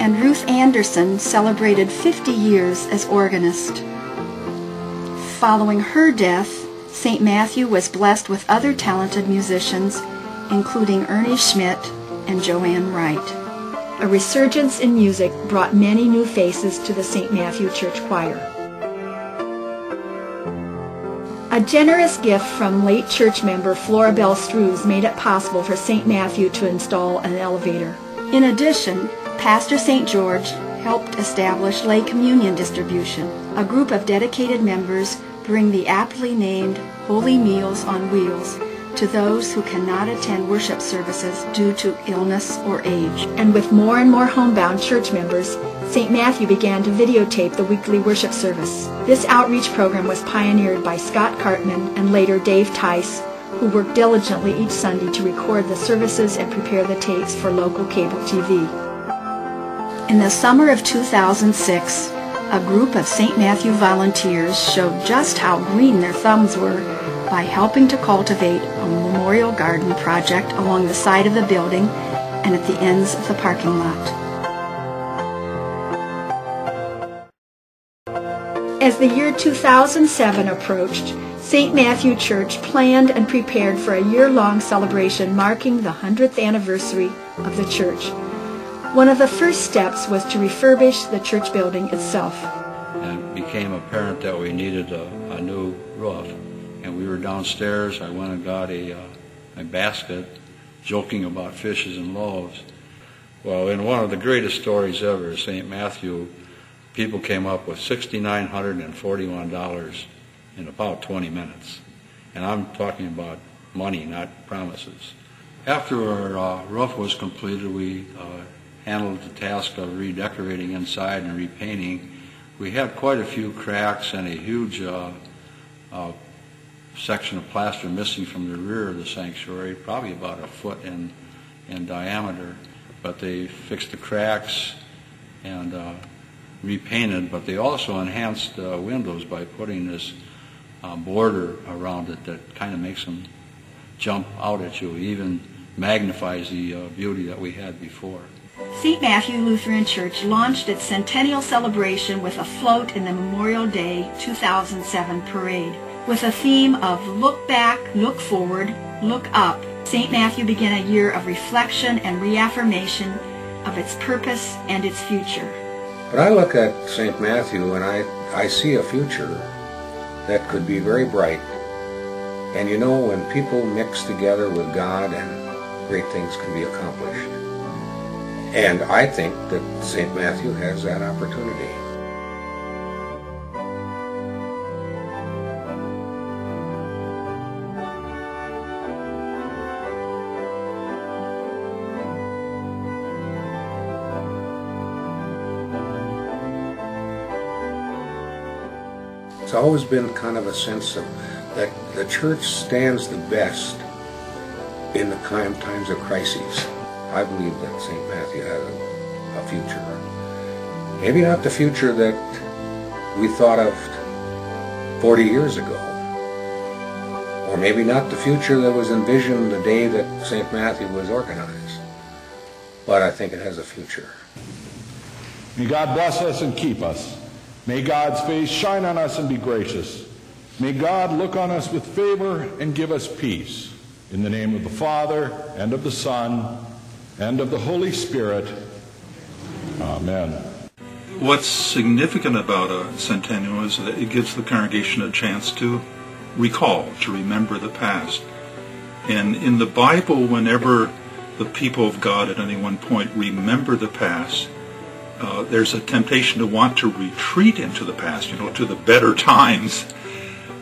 and Ruth Anderson celebrated 50 years as organist. Following her death, St. Matthew was blessed with other talented musicians, including Ernie Schmidt and Joanne Wright. A resurgence in music brought many new faces to the St. Matthew Church Choir. A generous gift from late church member Florabelle Strews made it possible for St. Matthew to install an elevator. In addition, Pastor St. George helped establish lay communion distribution. A group of dedicated members bring the aptly named Holy Meals on Wheels to those who cannot attend worship services due to illness or age. And with more and more homebound church members, St. Matthew began to videotape the weekly worship service. This outreach program was pioneered by Scott Cartman and later Dave Tice, who worked diligently each Sunday to record the services and prepare the tapes for local cable TV. In the summer of 2006, a group of St. Matthew volunteers showed just how green their thumbs were by helping to cultivate a memorial garden project along the side of the building and at the ends of the parking lot. As the year 2007 approached, St. Matthew Church planned and prepared for a year-long celebration marking the 100th anniversary of the church. One of the first steps was to refurbish the church building itself. It became apparent that we needed a new roof. And we were downstairs. I went and got a basket, joking about fishes and loaves. Well, in one of the greatest stories ever, St. Matthew, people came up with $6,941 in about 20 minutes. And I'm talking about money, not promises. After our roof was completed, we handled the task of redecorating inside and repainting. We had quite a few cracks and a huge section of plaster missing from the rear of the sanctuary, probably about a foot in diameter. But they fixed the cracks and repainted, but they also enhanced the windows by putting this border around it that kind of makes them jump out at you, even magnifies the beauty that we had before. St. Matthew Lutheran Church launched its centennial celebration with a float in the Memorial Day 2007 parade. With a theme of look back, look forward, look up, St. Matthew began a year of reflection and reaffirmation of its purpose and its future. But I look at St. Matthew and I see a future that could be very bright. And you know, when people mix together with God, and great things can be accomplished. And I think that St. Matthew has that opportunity. It's always been kind of a sense of that the church stands the best in the times of crises. I believe that St. Matthew has a future. Maybe not the future that we thought of 40 years ago, or maybe not the future that was envisioned the day that St. Matthew was organized, but I think it has a future. May God bless us and keep us. May God's face shine on us and be gracious. May God look on us with favor and give us peace. In the name of the Father, and of the Son, and of the Holy Spirit. Amen. What's significant about a centennial is that it gives the congregation a chance to recall, to remember the past. And in the Bible, whenever the people of God at any one point remember the past, there's a temptation to want to retreat into the past, to the better times.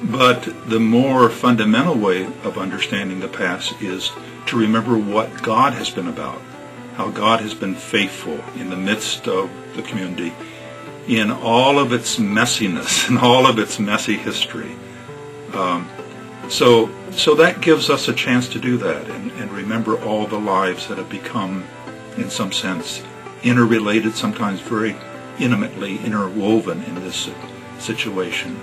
But the more fundamental way of understanding the past is to remember what God has been about, how God has been faithful in the midst of the community, in all of its messiness and all of its messy history. So that gives us a chance to do that and remember all the lives that have become, in some sense, interrelated, sometimes very intimately interwoven in this situation.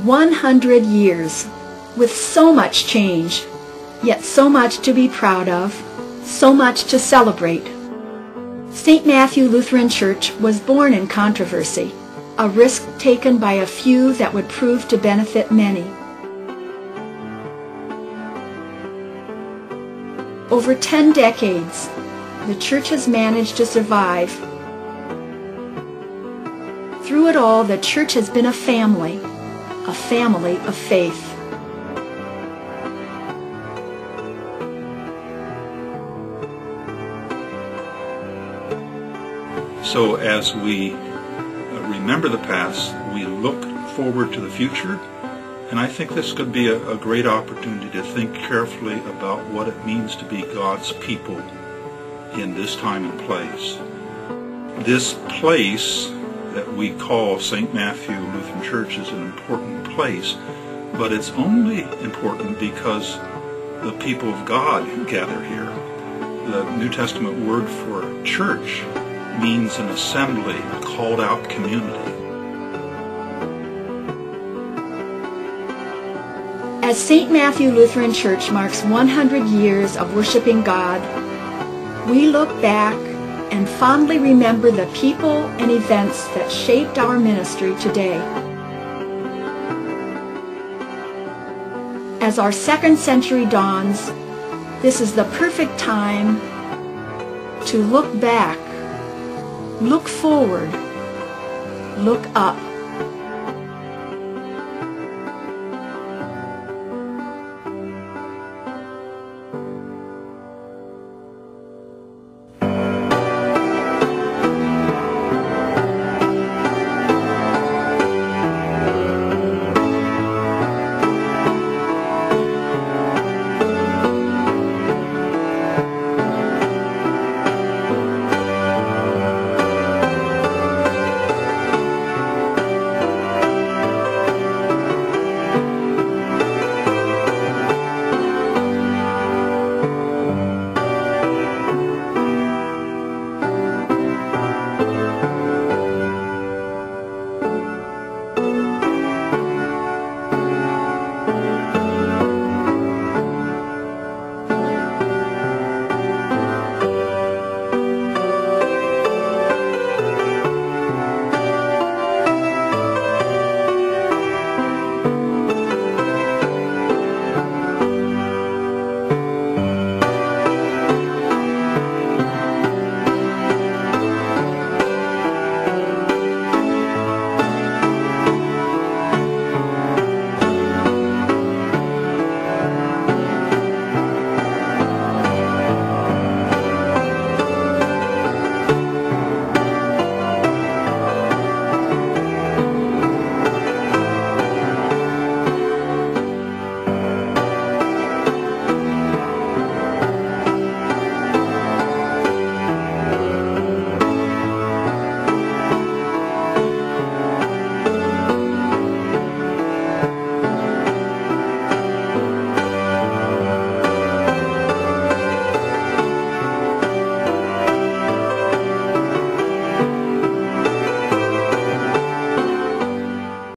100 years, with so much change, yet so much to be proud of, so much to celebrate. St. Matthew Lutheran Church was born in controversy, a risk taken by a few that would prove to benefit many. Over 10 decades, the church has managed to survive. Through it all, the church has been a family of faith. So as we remember the past, we look forward to the future, and I think this could be a great opportunity to think carefully about what it means to be God's people in this time and place. This place that we call St. Matthew Lutheran Church is an important place, but it's only important because the people of God gather here. The New Testament word for church means an assembly, a called out community. As St. Matthew Lutheran Church marks 100 years of worshiping God, we look back and fondly remember the people and events that shaped our ministry today. As our second century dawns, this is the perfect time to look back, look forward, look up.